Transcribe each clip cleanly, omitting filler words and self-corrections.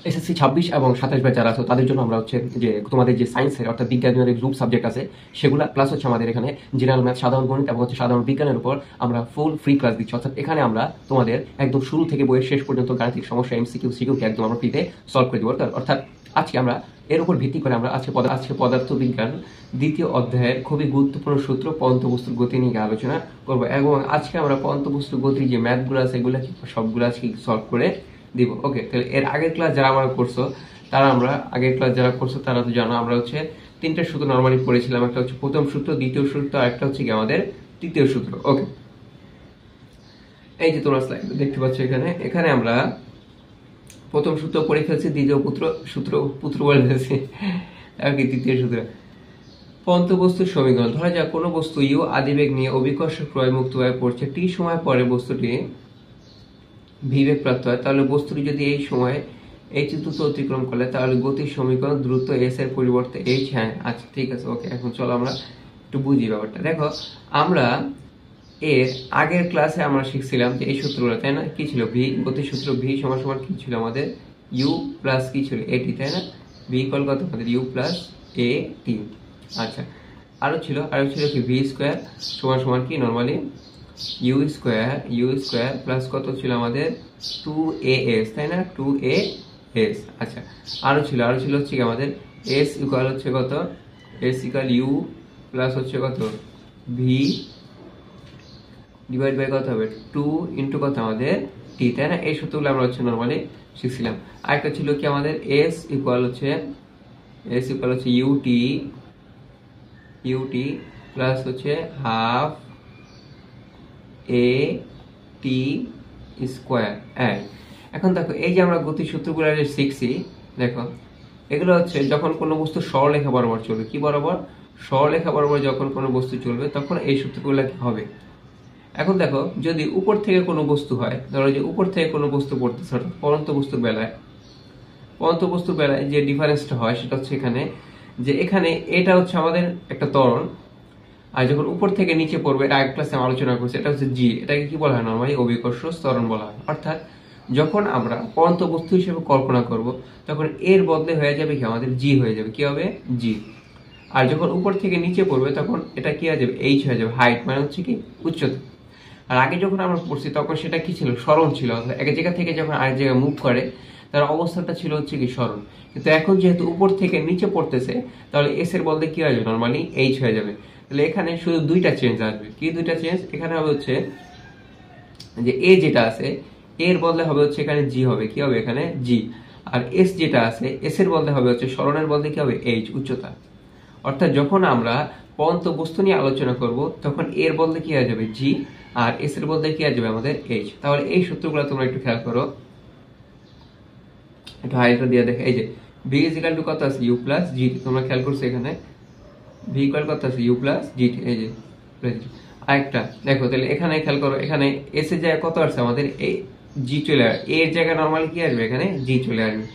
SSC 26 এবং 27 batch যারা আছো তাদের জন্য আমরা হচ্ছে যে তোমাদের যে সায়েন্সের অর্থাৎ বিজ্ঞানের গ্রুপ সাবজেক্ট আছে সেগুলা প্লাস হচ্ছে আমাদের এখানে জেনারেল ম্যাথ, সাধারণ গণিত এবং হচ্ছে সাধারণ বিজ্ঞানের উপর আমরা ফুল ফ্রি ক্লাস দিচ্ছি। অর্থাৎ এখানে আমরা তোমাদের একদম শুরু থেকে বইয়ের শেষ পর্যন্ত গাণিতিক সমস্যা এমসিকিউ সিকিউকে একদম আমরা ফ্রিতে সলভ করে দেবো। অর্থাৎ আজকে আমরা এর উপর ভিত্তি করে আমরা আজকে পদার্থবিজ্ঞান দ্বিতীয় অধ্যায়ের খুবই গুরুত্বপূর্ণ সূত্র পন্তবস্তুর গতি নিয়ে আলোচনা করবো এবং আজকে আমরা পন্তবস্তুর গতির যে ম্যাথগুলো আছে এগুলো সবগুলো আজকে সলভ করে দিব। ওকে, তাহলে এর আগের ক্লাস যারা আমরা করছো তারা তো জানো আমরা হচ্ছে তিনটা সূত্র নরমালি পড়েছিলাম। একটা হচ্ছে প্রথম সূত্র, দ্বিতীয় সূত্র, আর একটা হচ্ছে কি আমাদের তৃতীয় সূত্র। ওকে, এই যে তোমরা স্লাইড দেখতে পাচ্ছ এখানে আমরা প্রথম সূত্র পড়ে ফেলছি, দ্বিতীয় সূত্র বলে ফেলছি আর কি তৃতীয় সূত্র। পন্তবস্তুর সমীকরণ, ধরা যাক কোনো বস্তু ইউ আদিবেগ নিয়ে অভিকর্ষ ক্রয় মুক্তভাবে পড়ছে, টি সময় পরে বস্তুটি ভিবেগ প্রাপ্ত হয়, তাহলে বস্তুটি যদি এই সময় এই দ্রুত অতিক্রম করলে তাহলে গতির সমীকরণ দ্রুত এস এর পরিবর্তে এইচ। হ্যাঁ, আচ্ছা ঠিক আছে। ওকে, এখন চলো আমরা একটু বুঝি ব্যাপারটা। দেখো, আমরা এর আগের ক্লাসে আমরা শিখছিলাম যে এই সূত্রগুলো, তাই না? কি ছিল? ভি গতির সূত্র, ভি সমান সমান কি ছিল আমাদের? ইউ প্লাস কি ছিল? এটি, তাই না? ভি ইকুয়াল কত আমাদের? ইউ প্লাস এ টি। আচ্ছা, আরো ছিল কি? ভি স্কোয়ার সমান সমান কি নরমালি ইউ স্কোয়ার প্লাস কত ছিল আমাদের? 2as, তাই না? 2as। আচ্ছা, আরো ছিল হচ্ছে কি আমাদের s ইকুয়াল হচ্ছে কত? s ইকুয়াল ইউ প্লাস হচ্ছে কত? ভি ডিভাইড বাই কত হবে? 2 ইন্টু কত আমাদের? টি, তাই না? এই সূত্রগুলো আমরা হচ্ছে নরমালি শিখছিলাম। আরেকটা ছিল কি আমাদের? s ইকুয়াল হচ্ছে ইউটি প্লাস হচ্ছে হাফ এ টি স্কোয়ার। এখন দেখো, এই যে আমরা গতি সূত্রগুলো শিখছি, দেখো এগুলো হচ্ছে যখন কোনো বস্তু সরলরেখা বরাবর চলবে। কি বরাবর? সরলরেখা বরাবর যখন কোনো বস্তু চলবে তখন এই সূত্রগুলো কি হবে। এখন দেখো, যদি উপর থেকে কোনো বস্তু হয়, ধরো যে উপর থেকে কোনো বস্তু পড়তেছে, পরন্ত বস্তুর বেলায় যে ডিফারেন্সটা হয় সেটা হচ্ছে এখানে এটা হচ্ছে আমাদের একটা ত্বরণ, আর যখন উপর থেকে নিচে পড়বে, এটা আগের ক্লাসে আলোচনা করছি, এটা হচ্ছে জি। এটাকে কি বলা হয়? নরমালি অভিকর্ষ ত্বরণ বলা হয়। অর্থাৎ যখন আমরা পরন্ত বস্তু হিসেবে কল্পনা করব তখন এর বদলে হয়ে যাবে কি আমাদের? জি হয়ে যাবে। কি হবে? জি। আর যখন উপর থেকে নিচে পড়বে তখন এটা কি হয়ে যাবে? এইচ হয়ে যাবে। হাইট মানে হচ্ছে কি উচ্চতা। আর আগে যখন আমরা পড়ছি তখন সেটা কি ছিল? সরণ ছিল। এক জায়গা থেকে যখন আরেক জায়গায় মুভ করে তার অবস্থাটা ছিল হচ্ছে কি সরণ। কিন্তু এখন যেহেতু উপর থেকে নিচে পড়তেছে তাহলে এস এর বদলে কি হয়ে যাবে? নরমালি এইচ হয়ে যাবে। তাহলে এখানে শুধু দুইটা চেঞ্জ আসবে। কি দুইটা চেঞ্জ? এখানে হবে হচ্ছে যে এ যেটা আছে এর বদলে হবে হচ্ছে এখানে জি হবে। কি হবে? এখানে জি। আর এস যেটা আছে এস এর বদলে হবে হচ্ছে সরণের বদলে কি হবে? এইচ, উচ্চতা। অর্থাৎ যখন আমরা পরন্ত বস্তু নিয়ে আলোচনা করব তখন এর বদলে কি হয়ে যাবে? জি, আর এস এর বদলে কি হয়ে যাবে আমাদের? এইচ। তাহলে এই সূত্রগুলো তোমরা একটু খেয়াল করো, একটু হাইলাইট দিয়ে দেখো। এই যে ভি ইজ ইকুয়াল টু কত আছে? ইউ প্লাস জি। তোমরা খেয়াল করছো এখানে ভি ইকুয়াল কত আছে? ইউ প্লাস জি। এই যে আরেকটা দেখো, তাহলে এখানে খেয়াল করো, এখানে এস এর জায়গায় কত আসছে আমাদের? এই জি চলে আসবে। এর জায়গায় নরমালি কি আসবে? এখানে জি চলে আসবে।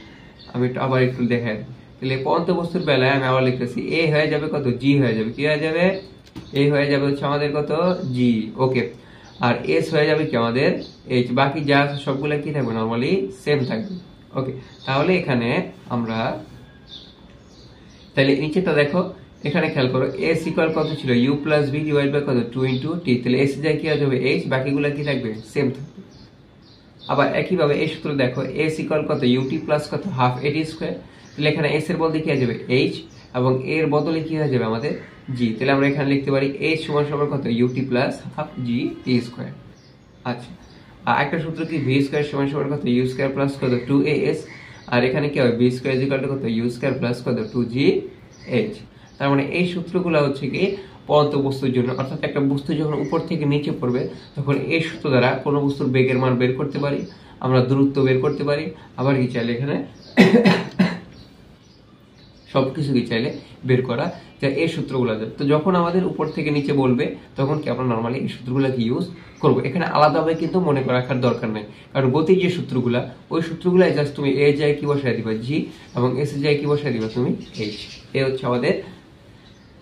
আমি আবার একটু দেখাই। তাহলে পরন্ত বস্তুর বেলায় আমি আবার লিখতেছি এ হয়ে যাবে কত? জি হয়ে যাবে। কি হয়ে যাবে? এ হয়ে যাবে হচ্ছে আমাদের কত? জি। ওকে, আর এস হয়ে যাবে কি আমাদের? এইচ। বাকি যা আছে সবগুলো কি থাকবে? নরমালি সেম থাকবে। ওকে, তাহলে এখানে আমরা তাহলে নিচেটা দেখো, এখানে খেয়াল করো এস ইকুয়াল কত ছিল? U plus v divide by কত? 2 ইন্টু টি। তাহলে এস যায় কি হয়ে যাবে? এইচ। বাকিগুলো কি থাকবে? সেম থাকবে। আবার একইভাবে এই সূত্র দেখো, এস ইকুয়াল কত? ইউটি প্লাস কত? হাফ এটি স্কোয়ার। তাহলে এখানে এস এর বদলে কি হয়ে যাবে? এইচ, এবং এর বদলে কি হয়ে যাবে আমাদের? জি। তাহলে আমরা এখানে লিখতে পারি এইচ সমান সমান কত? ইউটি প্লাস হাফ জি টি স্কোয়ার। আচ্ছা, আর একটা সূত্র কি? ভি স্কোয়ার সমান সমান কত? ইউ স্কোয়ার প্লাস কত? 2as। আর এখানে কি হবে? ভি স্কোয়ার ইকুয়াল টু কত? ইউ স্কোয়ার প্লাস কত? 2gh। তার মানে এই সূত্রগুলো হচ্ছে কি পরন্ত বস্তুর জন্য। অর্থাৎ একটা বস্তু যখন উপর থেকে নিচে পড়বে তখন এই সূত্র দ্বারা কোনো বস্তুর বেগের মান বের করতে পারি, আমরা দূরত্ব বের করতে পারি, আবার কি চাইলে এখানে সবকিছু কি চাইলে বের করা যায় এই সূত্রগুলো। তো যখন আমাদের উপর থেকে নিচে বলবে তখন কি আমরা নরমালি এই সূত্রগুলোকে ইউজ করবো। এখানে আলাদাভাবে কিন্তু মনে রাখার দরকার নেই, কারণ গতির যে সূত্রগুলা ওই সূত্রগুলাই জাস্ট তুমি এ জায়গায় কি বসায় দিবা? জি, এবং এস এর জায়গায় কি বসায় দিবা? তুমি এইচ। এ হচ্ছে আমাদের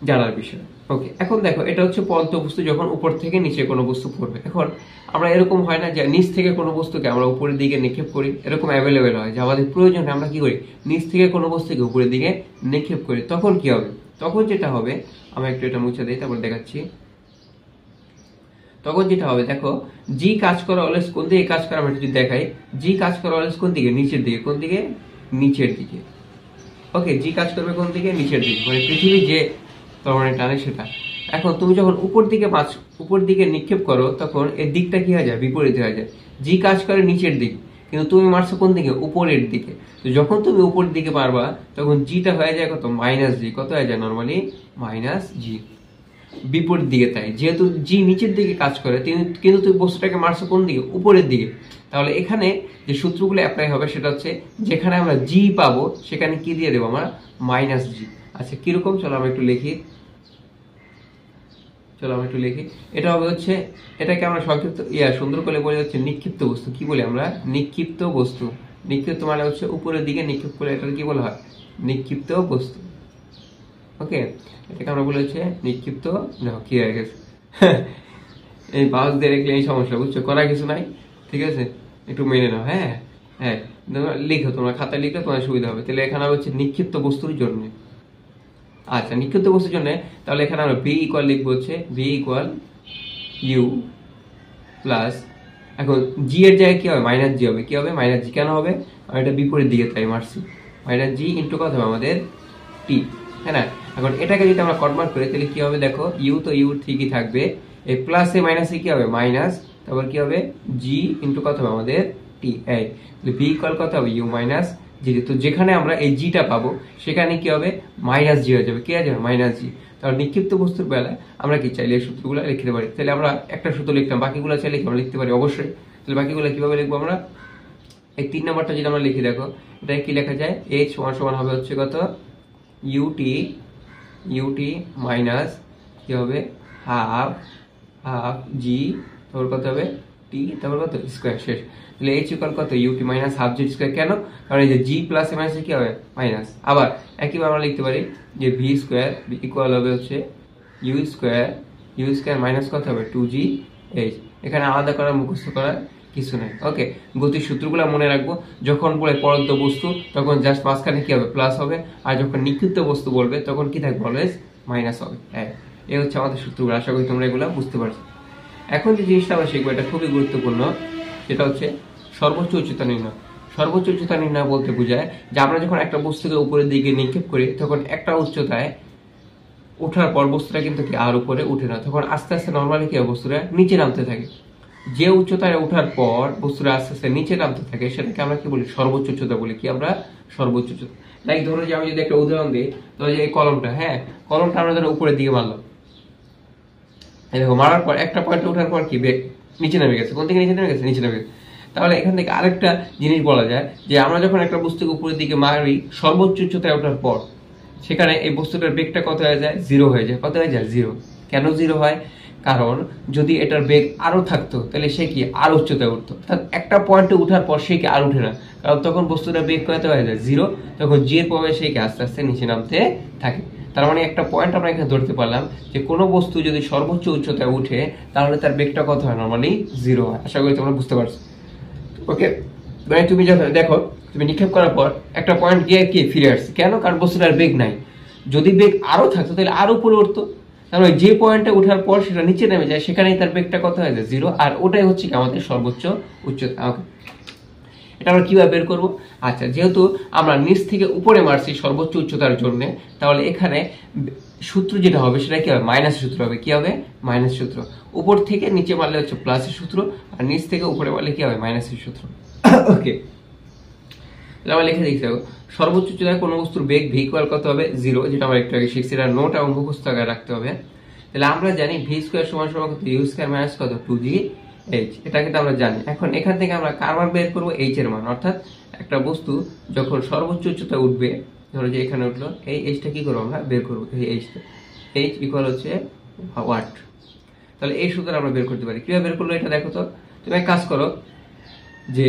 জানার বিষয়। ওকে, এখন দেখো এটা হচ্ছে পদার্থ বস্তু যখন উপর থেকে নিচে কোনো বস্তু পড়বে। এখন আমরা এরকম হয় না যে নিচ থেকে কোনো বস্তুকে আমরা উপরের দিকে নিক্ষেপ করি, এরকম অ্যাভেলেবেল হয় যে আমাদের প্রয়োজনে আমরা কি করি, নিচ থেকে কোনো বস্তুকে উপরের দিকে নিক্ষেপ করি। তখন কি হবে, তখন যেটা হবে, আমরা একটু এটা মুছে দিই তারপর দেখাচ্ছি। তখন যেটা হবে দেখো, জি কাজ করা অলওয়েজ কোন দিকে কাজ করে, আমরা যদি দেখাই, জি কাজ করা অলওয়েজ কোন দিকে, নিচের দিকে। কোন দিকে, নিচের দিকে। ওকে, জি কাজ করবে কোন দিকে, নিচের দিকে, মানে পৃথিবী যে তরবারি টানে সেটা। এখন তুমি যখন উপর দিকে নিক্ষেপ করো তখন এর দিকটা কি হয়ে যায়, বিপরীত হয়ে যায়। জি কাজ করে নিচের দিক, কিন্তু তুমি মারছো কোন দিকে, উপরের দিকে। তো যখন তুমি উপর দিকে পারবা তখন জিটা হয়ে যায় কত, মাইনাস জি। কত হয়ে যায় নর্মালি, মাইনাস জি, বিপরীত দিকে। তাই যেহেতু জি নিচের দিকে কাজ করে, কিন্তু তুমি বস্তুটাকে মারছো কোন দিকে, উপরের দিকে। তাহলে এখানে যে সূত্রগুলো অ্যাপ্লাই হবে সেটা হচ্ছে, যেখানে আমরা জি পাবো সেখানে কি দিয়ে দেবো আমরা, মাইনাস জি। আচ্ছা কিরকম, চলো আমরা একটু লিখি। এটা হবে হচ্ছে, এটাকে আমরা সংক্ষিপ্ত সুন্দর করে বলে হচ্ছে নিক্ষিপ্ত বস্তু। কি বলি আমরা, নিক্ষিপ্ত বস্তু। নিক্ষিপ্ত মানে হচ্ছে উপরের দিকে নিক্ষেপ করে, এটা কি বলা হয়, নিক্ষিপ্ত বস্তু। ওকে, এটাকে আমরা বলে হচ্ছে নিক্ষিপ্ত। দেখো কি হয়ে গেছে, এই বাস দিয়ে রেখে এই সমস্যা, বুঝছো, করা কিছু নাই, ঠিক আছে, একটু মেনে নাও। হ্যাঁ হ্যাঁ, লিখো তোমরা, খাতায় লিখলে তোমার সুবিধা হবে। তাহলে এখানে হচ্ছে নিক্ষিপ্ত বস্তুর জন্য। আচ্ছা, নিক্ষিপ্ত বস্তুর জন্য তাহলে এখানে আমরা ভি ইকুয়াল লিখবো হচ্ছে, ভি ইকুয়াল ইউ প্লাস, এখন জি এর জায়গায় কি হবে, মাইনাস জি হবে। কি হবে, মাইনাস জি। কেন হবে, আর এটা বিপরীত দিকে তাই মারছি। মাইনাস জি ইন্টু কত হবে আমাদের, টি, হ্যাঁ না। এখন এটাকে যদি আমরা কনভার্ট করি তাহলে কি হবে, দেখো ইউ তো ইউ ঠিকই থাকবে, এই প্লাসে মাইনাসে কি হবে, মাইনাস, তারপর কি হবে, জি ইন্টু কত হবে আমাদের, টি। এই ভি ইকুয়াল কত হবে, ইউ মাইনাস জি। তো যেখানে আমরা এই জিটা পাবো সেখানে কি হবে, মাইনাস জি হয়ে যাবে। কি হয়ে যাবে, মাইনাস জি। তাহলে নিক্ষিপ্ত বস্তুর বেলায় আমরা কি চাইলে এই সূত্রগুলো লিখতে পারি। তাহলে আমরা একটা সূত্র লিখলাম, বাকিগুলো চাইলে আমরা লিখতে পারি অবশ্যই। তাহলে বাকিগুলো কিভাবে লিখবো আমরা, এই 3 নাম্বারটা যেটা আমরা লিখি, দেখো এটা কি লেখা যায়, এইচ সমান সমান হবে হচ্ছে কত, ইউটি মাইনাস কি হবে, হাফ জি, তারপর কত হবে, টি, তারপর কত, স্কোয়ার, শেষ। তাহলে এইচ ইকুয়াল কত, UT minus half G square. কেন, কারণ এই যে জি প্লাস মাইনাসে কি হবে, মাইনাস। আবার একইভাবে আমরা লিখতে পারি যে ভি স্কোয়ার ইকুয়াল হবে হচ্ছে ইউ স্কোয়ার মাইনাস কত হবে, 2g এইচ। এখানে আলাদা করার, মুখস্থ করার কিছু নেই। ওকে, গতির সূত্রগুলো মনে রাখবো। যখন বলে পদার্থ বস্তু তখন জাস্ট মাঝখানে কি হবে, প্লাস হবে। আর যখন নিক্ষিপ্ত বস্তু বলবে তখন কি থাকবে, অলওয়েজ মাইনাস হবে। হ্যাঁ, এই হচ্ছে আমাদের সূত্রগুলো। আশা করি তোমরা এগুলো বুঝতে পারছো। এখন যে জিনিসটা আমরা শিখবো এটা খুবই গুরুত্বপূর্ণ, সেটা হচ্ছে সর্বোচ্চ উচ্চতা নির্ণয়। সর্বোচ্চ উচ্চতা নির্ণয় বলতে বোঝায় যে আমরা যখন একটা বস্তুকে উপরের দিকে নিক্ষেপ করি তখন একটা উচ্চতায় ওঠার পর বস্তুটা কিন্তু কি আর উপরে উঠে না, তখন আস্তে আস্তে নর্মালি কি বস্তুটা নিচে নামতে থাকে। যে উচ্চতায় ওঠার পর বস্তুটা আস্তে আস্তে নিচে নামতে থাকে সেটাকে আমরা কি বলি, সর্বোচ্চ উচ্চতা বলি। কি আমরা, সর্বোচ্চ উচ্চতা। লাইক ধরো যে আমি যদি একটা উদাহরণ দিই, তো এই কলমটা, হ্যাঁ কলমটা আমরা ধরো উপরের দিকে মারলাম, দেখো মারার পর একটা পয়েন্টে ওঠার পর কি বেগ নিচে নেমে গেছে। কোন থেকে নিচে নেমে গেছে, নিচে নেমে গেছে। তাহলে এখান থেকে আরেকটা জিনিস বলা যায় যে আমরা যখন একটা বস্তুকে উপরের দিকে মারি সর্বোচ্চ উচ্চতায় ওঠার পর, সেখানে এই বস্তুটার বেগটা কত হয়ে যায়, জিরো হয়ে যায়। কত হয়ে যায়, জিরো। কেন জিরো হয়, কারণ যদি এটার বেগ আরো থাকতো তাহলে সে কি আর উচ্চতায় উঠতো, অর্থাৎ একটা পয়েন্টে উঠার পর সে কি আর উঠে না, কারণ তখন বস্তুটার বেগ কত হয়ে যায়, জিরো। তখন জি এর প্রভাবে সে কি আস্তে আস্তে নিচে নামতে থাকে। তার মানে একটা পয়েন্ট আমরা এখানে ধরতে পারলাম যে কোনো বস্তু যদি সর্বোচ্চ উচ্চতায় উঠে তাহলে তার বেগটা কত হয়, নর্মালি জিরো হয়। আশা করি তোমরা বুঝতে পারছো। ওকে, মানে তুমি যখন দেখো তুমি নিক্ষেপ করার পর একটা পয়েন্ট গিয়ে কি ফিরে আসছে, কেন, কারণ বস্তুটার বেগ নাই। যদি বেগ আরো থাকতো তাহলে আরো উপরে উঠতো। তাহলে যে পয়েন্টে ওঠার পর সেটা নিচে নেমে যায়, সেখানেই তার বেগটা কত হয়ে যায়, জিরো। আর ওটাই হচ্ছে কি আমাদের সর্বোচ্চ উচ্চতা। ওকে, এটা আমরা কিভাবে বের করবো, আচ্ছা যেহেতু আমরা নিচ থেকে উপরে মারছি সর্বোচ্চ উচ্চতার জন্য, তাহলে এখানে সূত্র যেটা হবে সেটা কি হবে, মাইনাস সূত্র হবে। কি হবে, মাইনাস সূত্র। উপর থেকে নিচে মারলে হচ্ছে প্লাসের সূত্র, আর নিচ থেকে উপরে মারলে কি হবে, মাইনাসের সূত্র। ওকে, আমরা লিখে দেখতে হবে সর্বোচ্চ উচ্চতায় কোনো বস্তুর বেগ ভি ইকুয়াল কত হবে, জিরো, যেটা আমরা একটু আগে শিখছি, এটা নোট এবং মুখস্থ আকারে রাখতে হবে। তাহলে আমরা জানি ভি স্কোয়ার সমান সমান কত, ইউ স্কোয়ার মাইনাস কত, 2g এইচ। এটা কিন্তু আমরা জানি। এখন এখান থেকে আমরা কার মান বের করবো, এইচ এর মান। অর্থাৎ একটা বস্তু যখন সর্বোচ্চ উচ্চতায় উঠবে, ধরো যে এখানে উঠলো, এই এইচটা কি করবো আমরা বের করবো, এই এইচটা। এইচ ইকুয়াল হচ্ছে ওয়াট। তাহলে এই সূত্র আমরা বের করতে পারি। কিভাবে বের করলো এটা দেখো তো। তুমি এক কাজ করো যে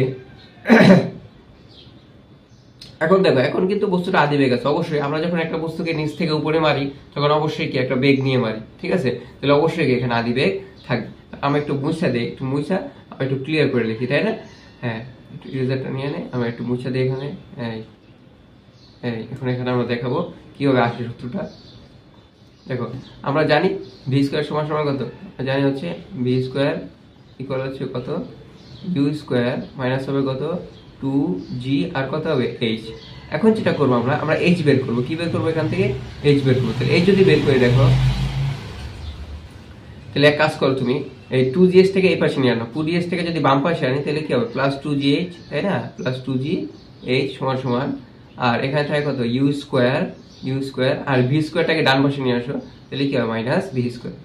এখন দেখো, এখন কিন্তু বস্তুটা আদি বেগ আছে। অবশ্যই আমরা যখন একটা বস্তুকে নিচ থেকে উপরে মারি তখন অবশ্যই কি একটা বেগ নিয়ে মারি, ঠিক আছে? তাহলে অবশ্যই কি এখানে আদি বেগ থাকবে। আমরা একটু মুছা দিই, একটু মুছা আমরা একটু ক্লিয়ার করে লিখি, তাই না? হ্যাঁ, একটু ইরেজারটা নিয়ে নে, আমরা একটু মুছা দিই এখানে। এখন এখানে আমরা দেখাবো কিভাবে আসে সূত্রটা। দেখো, আমরা জানি ভি স্কোয়ার সমান সমান কত, জানি হচ্ছে ভি স্কোয়ার ইকুয়াল হচ্ছে কত, ইউ স্কোয়ার মাইনাস হবে কত 2g আর কত হবে h। এখন যেটা করবো আমরা h বের করবো। কি বের করবো? এখান থেকে h বের করবো। তাহলে h যদি বের করে দেখো, তাহলে এক কাজ করো, তুমি এই 2gh থেকে এই পাশে নিয়ে আনো। 2gh থেকে যদি বাম পাশে আনি তাহলে কি হবে? প্লাস 2gh, তাই না? প্লাস 2gh সমান সমান, আর এখানে থাকে কত ইউ স্কোয়ার আর ভি স্কোয়ারটাকে ডান পাশে নিয়ে আসো, তাহলে কি হবে? Minus V square.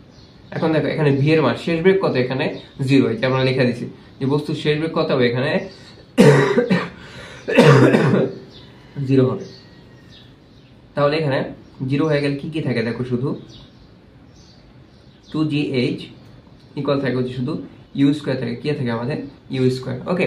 এখন দেখো, এখানে ভি এর মান শেষ বেগ কত? এখানে 0, এটা আমরা লেখা দিছি যে বস্তুর শেষ বেগ কত হবে? এখানে 0 হবে। তাহলে এখানে 0 হয়ে গেলে কি কি থাকে দেখো, শুধু 2gh ইকুয়াল থাকে হচ্ছে শুধু ইউ স্কোয়ার থাকে, কি থাকে আমাদের? You square. ওকে,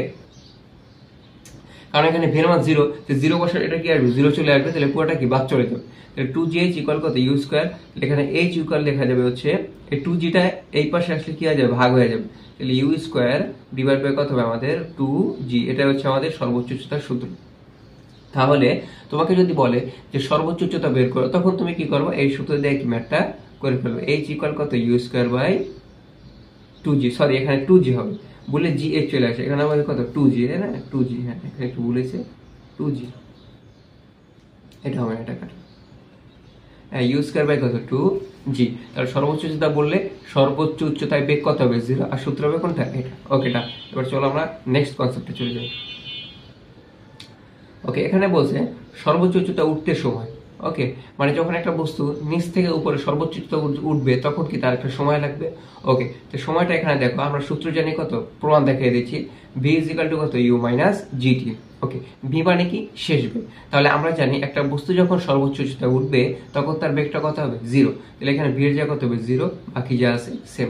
কারণ এখানে ভি এর মান 0, তো 0 বসার এটা কি আসবে? 0 চলে আসবে, তাহলে পুরোটা কি বাদ চলে যাবে। তাহলে 2gh ইকুয়াল কত? U square. এখানে h ইকুয়াল লেখা যাবে হচ্ছে এই 2gটা এই পাশে আসলে কি হয়ে যাবে? ভাগ হয়ে যাবে। তাহলে ইউ স্কোয়ার ডিভাইড বাই কত হবে আমাদের? 2g। এটা হচ্ছে আমাদের সর্বোচ্চ উচ্চতার সূত্র। তাহলে তোমাকে যদি বলে যে সর্বোচ্চ উচ্চতা বের করো, তখন তুমি কি করবে? এই সূত্র দিয়ে কি ম্যাথটা করে ফেলবে। h ইকুয়াল কত? U square by 2g, sorry এখানে 2g হবে, বলে g h চলে আসে, এখানে আমাদের কত? 2g, তাই না? 2g, হ্যাঁ এখানে একটু বলেছে 2g, এটা হবে, এটা কাটো। ইউ স্কোয়ার বাই কত? 2g। তাহলে সর্বোচ্চ উচ্চতা বললে সর্বোচ্চ উচ্চতায় বেগ কত হবে? 0, আর সূত্র হবে কোনটা? এটা। ওকে, এটা। এবার চলো আমরা নেক্সট কনসেপ্টে চলে যাই। ওকে, এখানে বলছে সর্বোচ্চ উচ্চতা উঠতে সময়। ওকে, মানে যখন একটা বস্তু নিচ থেকে উপরে সর্বোচ্চ উচ্চতা উঠবে তখন কি তার একটা সময় লাগবে। ওকে, তো সময়টা এখানে দেখো, আমরা সূত্র জানি কত, প্রমাণ দেখিয়ে দিচ্ছি। ভি ইজ ইকুয়াল টু কত? U minus gt. Okay, v মানে কি? শেষ বেগ। তাহলে আমরা জানি একটা বস্তু যখন সর্বোচ্চ উচ্চতা উঠবে তখন তার বেগটা কত হবে? 0। তাহলে এখানে ভি এর জায়গা কত হবে? 0, বাকি যা আছে সেম।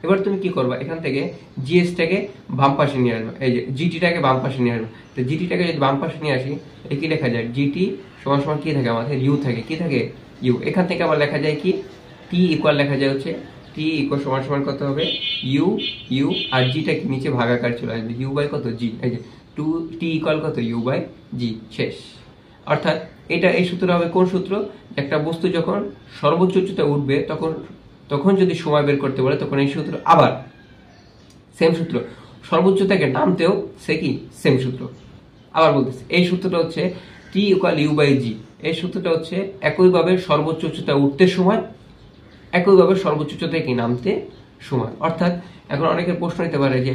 এবার তুমি কি করবা? এখান থেকে জিএসটাকে বাম পাশে নিয়ে আসবে, এই যে জিটিটাকে বাম পাশে নিয়ে আসবে। তো জিটিটাকে যদি বাম পাশে নিয়ে আসি, এই কি লেখা যায়? জিটি সমান সমান কি থাকে আমাদের? ইউ থাকে, কি থাকে? ইউ। এখান থেকে আবার লেখা যায় কি? টি ইকুয়াল লেখা যায় হচ্ছে টি ইকুয়াল সমান সমান কত হবে? ইউ আর জিটা কি নিচে ভাগাকার চলে আসবে, ইউ বাই কত? জি। এই যে টি ইকুয়াল কত? ইউ বাই জি, শেষ। অর্থাৎ এটা এই সূত্র হবে কোন সূত্র? একটা বস্তু যখন সর্বোচ্চ উচ্চতা উঠবে তখন যদি সময় বের করতে বলে তখন এই সূত্র, আবার সেম সূত্র সর্বোচ্চ থেকে নামতেও সে কি সেম সূত্র। আবার বলতেছে এই সূত্রটা হচ্ছে টি ইকুয়াল ইউ বাই জি। এই সূত্রটা হচ্ছে একইভাবে সর্বোচ্চ উচ্চতা উঠতে সময়, একইভাবে সর্বোচ্চ উচ্চতায় কি নামতে সময়। অর্থাৎ এখন অনেকের প্রশ্ন নিতে পারে যে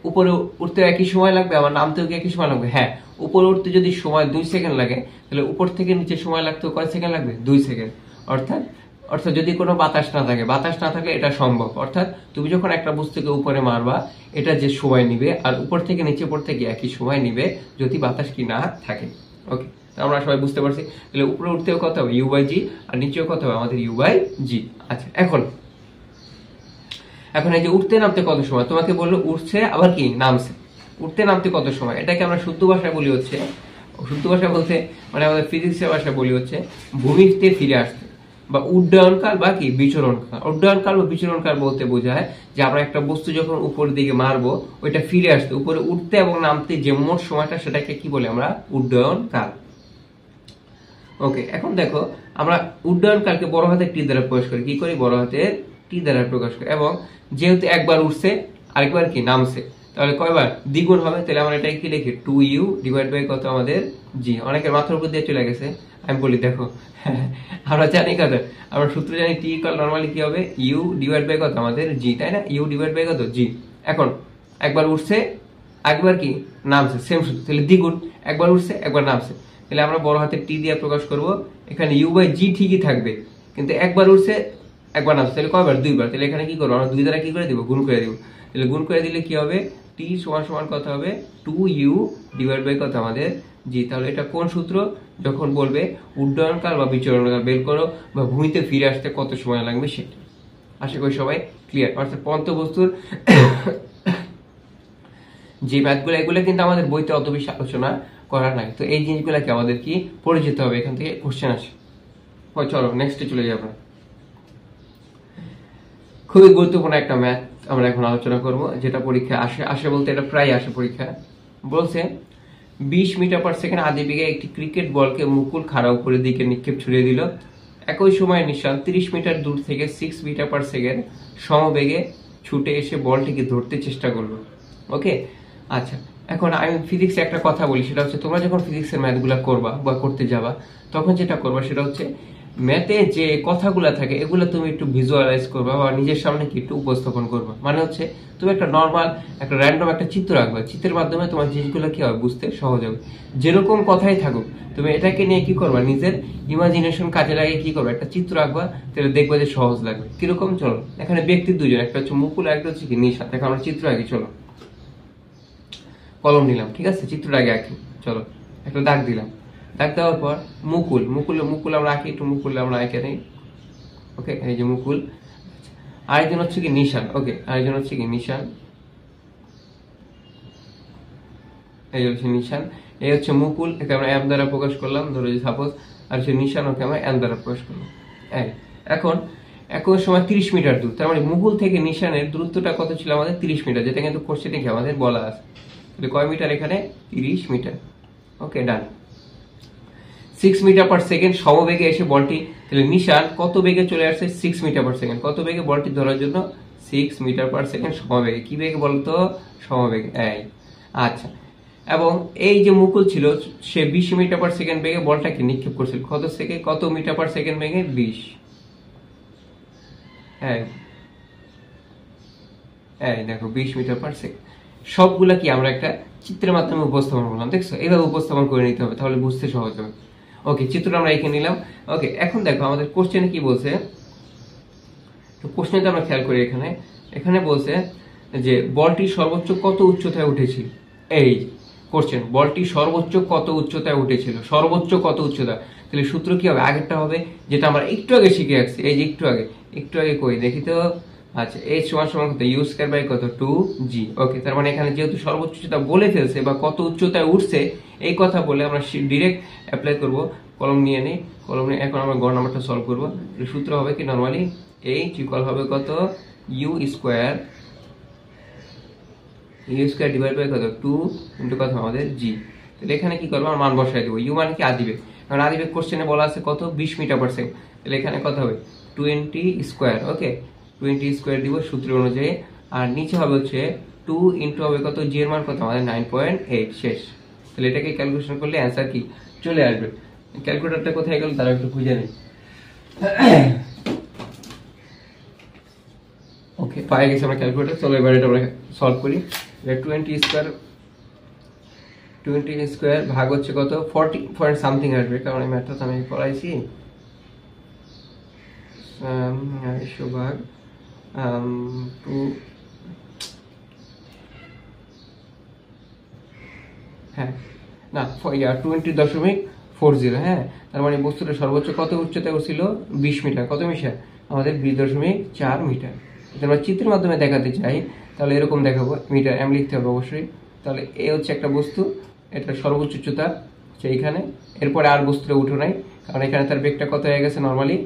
উপরে উঠতে একই সময় লাগবে, আবার নামতেও কি একই সময় লাগবে? হ্যাঁ, উপরে উঠতে যদি সময় 2 সেকেন্ড লাগে, তাহলে উপর থেকে নিচে সময় লাগতেও কয় সেকেন্ড লাগবে? 2 সেকেন্ড। অর্থাৎ যদি কোনো বাতাস না থাকে এটা সম্ভব। অর্থাৎ তুমি যখন একটা বস্তুকে উপরে মারবা, এটা যে সময় নিবে আর উপর থেকে নিচে পড়তে গিয়ে একই সময় নিবে যদি বাতাস কি না থাকে। ওকে, আমরা সবাই বুঝতে পারছি। তাহলে উপরে উঠতেও কত হবে? ইউ বাই জি, আর নিচেও কত হবে? আমাদের ইউ বাই জি। আচ্ছা, এখন এই যে উঠতে নামতে কত সময়, তোমাকে বললো উঠছে আবার কি নামছে, উঠতে নামতে কত সময়, এটাকে আমরা শুদ্ধ ভাষায় বলি হচ্ছে, শুদ্ধ ভাষা বলতে মানে আমাদের ফিজিক্সের ভাষায় বলি হচ্ছে ভূমিতে ফিরে আসতে, বা উড্ডয়নকাল বা কি বিচরণকাল। উড্ডয়নকাল বা বিচরণকাল বলতে বোঝায় যে আমরা একটা বস্তু যখন উপরের দিকে মারবো ওইটা ফিরে আসতে, উপরে উঠতে এবং নামতে যে মোট সময়টা সেটাকে কি বলে আমরা? উড্ডয়নকাল। ওকে, এখন দেখো আমরা উড্ডয়নকালকে বড় হাতের টি দ্বারা প্রকাশ করি। কি করি? বড় হাতের টি দ্বারা প্রকাশ করি। এবং যেহেতু একবার উঠছে আরেকবার কি নামছে, তাহলে কয়বার? দ্বিগুণ হবে। তাহলে আমরা এটাকে কি লিখি? 2u ডিভাইড বাই কত আমাদের? জি। অনেকের মাথার উপর দিয়ে চলে গেছে, আমি বলি দেখো আমরা জানি কত, আমরা সূত্র জানি টি ইকুয়াল নরমালি কি হবে? ইউ ডিভাইড বাই কত আমাদের? জি, তাই না? ইউ ডিভাইড বাই কত? জি। এখন একবার উঠছে একবার কি নামছে, সেম সূত্র, তাহলে দ্বিগুণ। একবার উঠছে একবার নামছে, তাহলে আমরা বড় হাতের টি দিয়ে প্রকাশ করব। এখানে ইউ বাই জি ঠিকই থাকবে, কিন্তু একবার উঠছে একবার নামছে, তাহলে কয়বার? 2বার। তাহলে এখানে কি করবো? আমরা 2 দ্বারা কি করে দিব? গুণ করে দিব। তাহলে গুণ করে দিলে কি হবে? টি সমান সমান কত হবে? 2u ডিভাইড বাই কত আমাদের? জি। তাহলে এটা কোন সূত্র? যখন বলবে উড্ডয়নকাল বা বিচরণকাল বের করো বা ভূমিতে ফিরে আসতে কত সময় লাগবে সেটা। আশা করি সবাই ক্লিয়ার। অর্থাৎ পঞ্চবস্তুর যে ম্যাথগুলো এগুলো কিন্তু আমাদের বইতে অত বেশি আলোচনা করা নাই, তো এই জিনিসগুলোকে আমাদের কি পড়ে যেতে হবে, এখান থেকে কোশ্চেন আসে। চলো নেক্সটে চলে যাবো। খুবই গুরুত্বপূর্ণ একটা ম্যাথ আমরা এখন আলোচনা করব, যেটা পরীক্ষা আসে বলতে এটা প্রায় আসে পরীক্ষা। বলছে 20 মিটার পার সেকেন্ড আদি বেগে একটি ক্রিকেট বলকে মুকুল খাড়া উপরের দিকে নিক্ষেপ ছুড়ে দিল। একই সময় নিশান 30 মিটার দূর থেকে 6 মিটার পার সেকেন্ড সমবেগে ছুটে এসে বলটিকে ধরতে চেষ্টা করলো। ওকে, আচ্ছা, এখন আমি ফিজিক্সে একটা কথা বলি, সেটা হচ্ছে তোমরা যখন ফিজিক্সের ম্যাথগুলো করবা বা করতে যাবা, তখন যেটা করবা সেটা হচ্ছে ম্যাথে যে কথাগুলো থাকে এগুলো তুমি একটু ভিজুয়ালাইজ করবা বা নিজের সামনে কি একটু উপস্থাপন করবা। মানে হচ্ছে তুমি একটা নর্মাল একটা র্যান্ডম একটা চিত্র আঁকবা, চিত্রের মাধ্যমে তোমার জিনিসগুলো কি হবে বুঝতে সহজ হবে। যেরকম কথাই থাকুক তুমি এটাকে নিয়ে কি করবা, নিজের ইমাজিনেশন কাজে লাগিয়ে কি করবা, একটা চিত্র আঁকবা, তাহলে দেখবা যে সহজ লাগবে। কিরকম, চলো এখানে ব্যক্তি দুজন, একটা হচ্ছে মুকুল, একটা হচ্ছে কি নিশা। দেখো আমরা চিত্র আঁকি, চলো কলম নিলাম, ঠিক আছে, চিত্রটা আগে আঁকি। চলো একটা দাগ দিলাম, দাগ দেওয়ার পর মুকুল মুকুল আমরা আঁকি, একটু মুকুল আমরা এঁকে নেই। ওকে, এই যে মুকুল। আরেকজন হচ্ছে কি নিশান। ওকে, আরেকজন হচ্ছে কি নিশান, এই হচ্ছে নিশান, এই হচ্ছে মুকুল, একে আমরা এম দ্বারা প্রকাশ করলাম, ধরো যে সাপোজ, আর হচ্ছে নিশান, ওকে আমরা এম দ্বারা প্রকাশ করলাম। এখন একই সময় 30 মিটার দূর, তার মানে মুকুল থেকে নিশানের দূরত্বটা কত ছিল আমাদের 30 মিটার, যেটা কিন্তু কোশ্চেনে কি আমাদের বলা আছে। তাহলে কয় মিটার এখানে 30 মিটার। ওকে, ডান। 6 মিটার পার সেকেন্ড সমবেগে এসে বলটি, তাহলে নিশান কত বেগে চলে আসছে 6 মিটার পার সেকেন্ড, কত বেগে বলটি ধরার জন্য 6 মিটার পার সেকেন্ড সমবেগে। কি বেগে বলতো, সমবেগে। আচ্ছা, এবং এই যে মুকুল ছিল সে 20 মিটার পার সেকেন্ড বেগে বলটাকে নিক্ষেপ করছিল, কত মিটার পার সেকেন্ড বেগে 20। দেখো 20 মিটার পার সেকেন্ড। সবগুলা কি আমরা একটা চিত্রের মাধ্যমে উপস্থাপন করলাম, দেখছো, এইভাবে উপস্থাপন করে নিতে হবে, তাহলে বুঝতে সহজ হবে। ওকে, চিত্রটা আমরা এঁকে নিলাম। ওকে, এখন দেখো আমাদের কোশ্চেনে কি বলছে, তো কোশ্চেনটা আমরা খেয়াল করি। এখানে বলছে যে বলটি সর্বোচ্চ কত উচ্চতায় উঠেছিল। এই কোশ্চেন, বলটি সর্বোচ্চ কত উচ্চতায় উঠেছিল, সর্বোচ্চ কত উচ্চতা। তাহলে সূত্র কি হবে, আগেরটা হবে যেটা আমরা একটু আগে শিখে আসছি, এই যে একটু আগে কই দেখি তো। আচ্ছা, h সমান কত, u স্কয়ার বাই কত 2g। ওকে, তার মানে এখানে যেহেতু সর্বোচ্চ উচ্চতা বলে ফেলছে বা কত উচ্চতায় উঠছে এই কথা বলে আমরা ডিরেক্ট অ্যাপ্লাই করব। কলম নিয়ে নেই, কলম নিয়ে এখন আমরা গ নাম্বারটা সলভ করব। সূত্র হবে কি নরমালি h ইকুয়াল হবে কত, u স্কয়ার ডিভাইড বাই কত 2 ইনটু কত আমাদের g। তাহলে এখানে কি করব, আমরা মান বসাই দেব। u মানে কি আদিবেগ, কারণ আদিবেগ কোশ্চেনে বলা আছে কত 20 মিটার পার সেকেন্ড। তাহলে এখানে কত হবে 20 স্কয়ার। ওকে, 20 স্কয়ার দিব সূত্র অনুযায়ী, আর নিচে হবে হচ্ছে 2 ইনটু হবে কত, জি এর মান কত আমাদের 9.8। শেষ। তাহলে এটাকে ক্যালকুলেশন করলে অ্যান্সার কি চলে আসবে। ক্যালকুলেটরটা কোথায় গেল তারা একটু খুঁজে নেই। ওকে, পাই গেছে আমরা ক্যালকুলেটর। চলো এবার এটা আমরা সলভ করি। 20 স্কয়ার ভাগ হচ্ছে কত 40 পয়েন্ট সামথিং আসবে, কারণ এই ম্যাথটা তো আমি পড়াইছি। ভাগ 2, না 20.40। তার মানে বস্তুটা সর্বোচ্চ কত উচ্চতায় উঠছিল 20 মিটার। কত মিটার আমাদের 20.4 মিটার। আমরা চিত্রের মাধ্যমে দেখাতে চাই, তাহলে এরকম দেখাবো, মিটার এম লিখতে হবে অবশ্যই। তাহলে এ হচ্ছে একটা বস্তু, এটা সর্বোচ্চ উচ্চতা এইখানে, এরপরে আর বস্তুটা উঠো নাই, কারণ এখানে তার বেগটা কত হয়ে গেছে, নর্মালি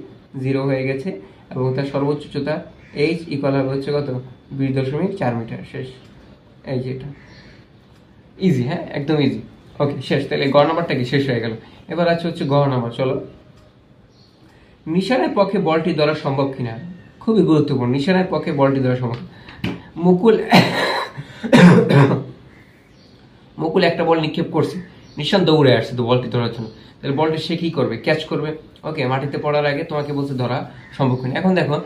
0 হয়ে গেছে, এবং তার সর্বোচ্চ উচ্চতা h ইকুয়াল হবে হচ্ছে কত 20.4 মিটার। শেষ। এই যে এটা ইজি, একদম ইজি। ওকে, শেষ। তাহলে গ নাম্বারটা কি শেষ হয়ে গেল। এবার আছে হচ্ছে গ নাম্বার। চলো, নিশানের পক্ষে বলটি ধরা সম্ভব কিনা, খুবই গুরুত্বপূর্ণ। নিশানের পক্ষে বলটি ধরা সম্ভব। মুকুল একটা বল নিক্ষেপ করছে, নিশান দৌড়ে আসছে তো বলটি ধরার জন্য। তাহলে বলটি সে কি করবে, ক্যাচ করবে। ওকে, মাটিতে পড়ার আগে তোমাকে বলছে ধরা সম্ভব কিনা। এখন দেখো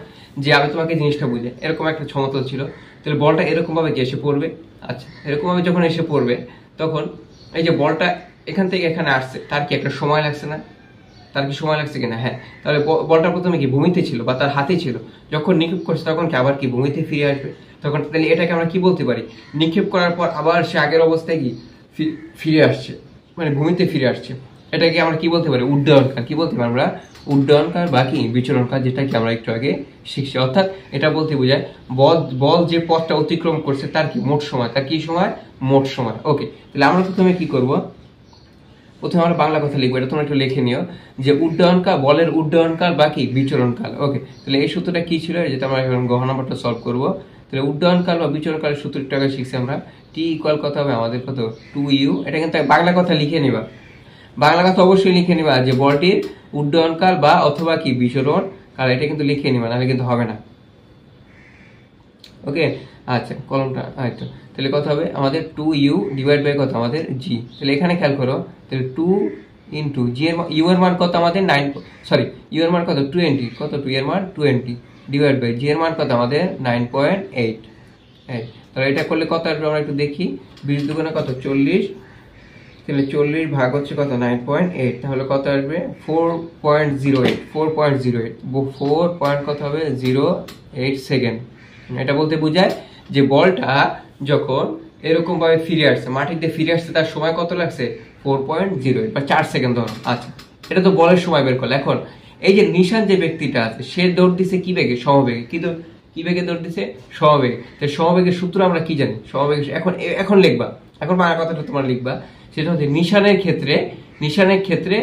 যে আমি তোমাকে জিনিসটা বুঝে, এরকম একটা সমতল ছিল, তাহলে বলটা এরকম ভাবে এসে পড়বে। আচ্ছা, এরকম ভাবে যখন এসে পড়বে, তখন এই যে বলটা এখান থেকে এখানে আসছে, তার কি একটা সময় লাগছে না, তার কি সময় লাগছে কিনা। তাহলে বলটা প্রথমে কি ভূমিতে ছিল বা তার হাতে ছিল, যখন নিক্ষেপ করছে তখন কি আবার কি ভূমিতে ফিরে আসবে। তখন তাহলে এটাকে আমরা কি বলতে পারি, নিক্ষেপ করার পর আবার সে আগের অবস্থায় কি ফিরে আসছে, মানে ভূমিতে ফিরে আসছে। এটাকে আমরা কি বলতে পারি, উড্ডয়নকাল। কি বলতে পারি আমরা, উড্ডয়নকাল বা কি বিচরণকাল, যেটা কি আমরা একটু আগে শিখছি। অর্থাৎ এটা বলতে বোঝায় বল বল যে পথটা অতিক্রম করছে তার কি মোট সময়, তার কি সময়, মোট সময়। ওকে, তাহলে আমরা প্রথমে কি করব, প্রথমে আমরা বাংলা কথা লিখবো, এটা তোমরা একটু লিখে নিও যে উড্ডয়নকাল, বলের উড্ডয়নকাল বা কি বিচরণকাল। ওকে, তাহলে এই সূত্রটা কি ছিল, যেটা আমরা এখন গহ নাম্বারটা সলভ করবো। তাহলে উড্ডয়নকাল বা বিচরণকালের সূত্রটা আগে শিখছি আমরা। টি ইকুয়াল কত হবে আমাদের, কত 2u। এটা কিন্তু বাংলা কথা লিখে নিবা, বাংলা কথা অবশ্যই লিখে নিবা যে বলটির উড্ডয়নকাল বা অথবা কি বিচরণ কাল, এটা কিন্তু লিখে নিবা, নাহলে কিন্তু হবে না। ওকে, আচ্ছা কলমটা আচ্ছা, তাহলে কত হবে আমাদের 2u ডিভাইড বাই কত আমাদের g। তাহলে এখানে খেয়াল করো, তাহলে 2 ইন্টু জি এর ইউ এর মান কত আমাদের 9, সরি ইউ এর মান কত 20, কত 2 এর মান 20 ডিভাইড বাই জি এর মান কত আমাদের 9.8। তাহলে এটা করলে কত আসবে আমরা একটু দেখি, 20 দুগুণে কত 40, তাহলে 40 ভাগ হচ্ছে কত 9.8, তাহলে কত আসবে 4.08, 4 পয়েন্ট কত হবে 08 সেকেন্ড। এটা বলতে বোঝায় যে বলটা যখন এরকম ভাবে ফিরে আসছে, মাটিতে ফিরে আসছে, তার সময় কত লাগছে 4.08 বা 4 সেকেন্ড ধরো। আচ্ছা, এটা তো বলের সময় বের করলে। এখন এই যে নিশান যে ব্যক্তিটা আছে, সে দৌড় দিছে কি বেগে, সমবেগে। কি বেগে দৌড় দিছে, সমবেগে। তাই সমবেগের সূত্র আমরা কি জানি, সমবেগ এখন লিখবা, এখন বাংলা কথাটা তোমরা লিখবা, সেটা হচ্ছে নিশানের ক্ষেত্রে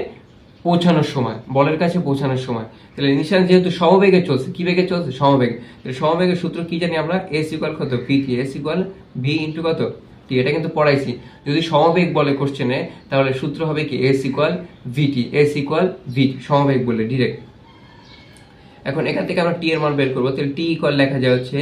পৌঁছানোর সময়, বলের কাছে পৌঁছানোর সময়। তাহলে নিশান যেহেতু সমবেগে চলছে, কি বেগে চলছে, সমবেগে। তাহলে সমবেগের সূত্র কি জানি আমরা, এস ইকুয়াল কত ভিটি, এস ইকুয়াল ভি ইন্টু কত টি। এটা কিন্তু পড়াইছি। যদি সমবেগ বলে কোশ্চেনে, তাহলে সূত্র হবে কি এস ইকুয়াল ভিটি, এস ইকুয়াল ভিটি, সমবেগ বলে ডিরেক্ট। এখন এখান থেকে আমরা টি এর মান বের করবো। তাহলে টি ইকুয়াল লেখা যায় হচ্ছে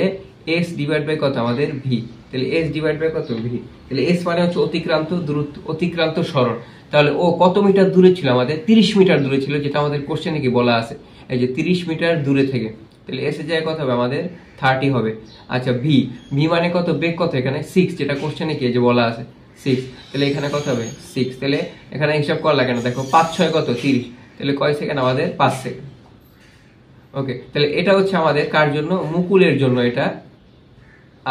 এস ডিভাইড বাই কত আমাদের ভি। তাহলে এস ডিভাইড বাই কত ভি। তাহলে এস মানে হচ্ছে অতিক্রান্ত দূরত্ব, অতিক্রান্ত সরণ। তাহলে ও কত মিটার দূরে ছিল আমাদের, 30 মিটার দূরে ছিল, যেটা আমাদের কোশ্চেনে কি বলা আছে, এই যে 30 মিটার দূরে থেকে। তাহলে এস এর জায়গায় কত হবে আমাদের 30 হবে। আচ্ছা ভি, মানে কত, বেগ কত এখানে 6, যেটা কোশ্চেনে কি যে বলা আছে 6। তাহলে এখানে কত হবে 6। তাহলে এখানে হিসাব করা লাগে না, দেখো 5 6 কত 30, তাহলে কয় সেকেন্ড আমাদের 5 সেকেন্ড। ওকে, তাহলে এটা হচ্ছে আমাদের কার জন্য, মুকুলের জন্য এটা,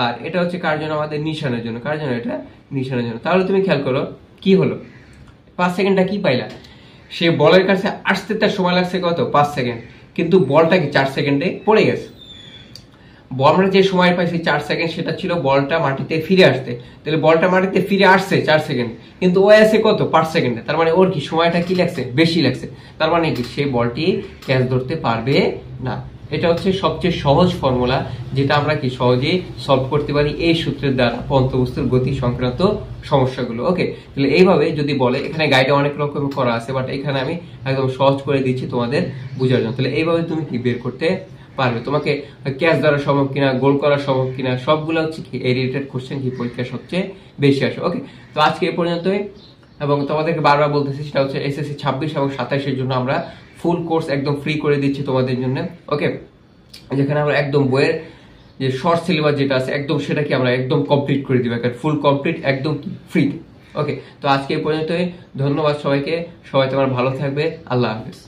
আর এটা হচ্ছে কার জন্য আমাদের নিশানের জন্য। কার জন্য এটা, নিশানের জন্য। তাহলে তুমি খেয়াল করো কি হলো, 5 সেকেন্ডটা কি পাইলা, সে বলের কাছে আসতে তার সময় লাগছে কত 5 সেকেন্ড, কিন্তু বলটা কি 4 সেকেন্ডে পড়ে গেছে। আমরা যে সময় পাইছি 4 সেকেন্ড, সেটা ছিল বলটা মাটিতে ফিরে আসতে। তাহলে বলটা মাটিতে ফিরে আসছে 4 সেকেন্ড, কিন্তু ও আছে কত 5 সেকেন্ডে। তার মানে ওর কি সময়টা কি লাগছে, বেশি লাগছে। তার মানে কি সে বলটি ক্যাচ ধরতে পারবে না। এটা হচ্ছে সবচেয়ে সহজ ফর্মুলা, যেটা আমরা কি সহজেই সলভ করতে পারি এই সূত্রের দ্বারা পন্তবস্তুর গতি সংক্রান্ত সমস্যাগুলো। ওকে, তাহলে এইভাবে যদি বলে, এখানে গাইডে অনেক রকম করা আছে, বাট এখানে আমি একদম সহজ করে দিচ্ছি তোমাদের বোঝার জন্য। তাহলে এইভাবে তুমি কি বের করতে পারবে। তোমাকে ক্যাচ ধরা সম্ভব কিনা, গোল করা সম্ভব কিনা, সবগুলো হচ্ছে কি এই রিলেটেড কোশ্চেন কি পরীক্ষা সবচেয়ে বেশি আসে। ওকে, তো আজকে এই পর্যন্তই, এবং তোমাদেরকে বারবার বলতেছি, সেটা হচ্ছে এসএসসি 26 এবং 27 জন্য আমরা ফুল কোর্স একদম ফ্রি করে দিচ্ছি তোমাদের জন্য। ওকে, যেখানে আমরা একদম বইয়ের যে শর্ট সিলেবাস যেটা আছে একদম, সেটা কি আমরা একদম কমপ্লিট করে দিব, ফুল কমপ্লিট একদম ফ্রি। ওকে, তো আজকে এই পর্যন্তই, ধন্যবাদ সবাইকে, সবাই তোমার ভালো থাকবে, আল্লাহ হাফেজ।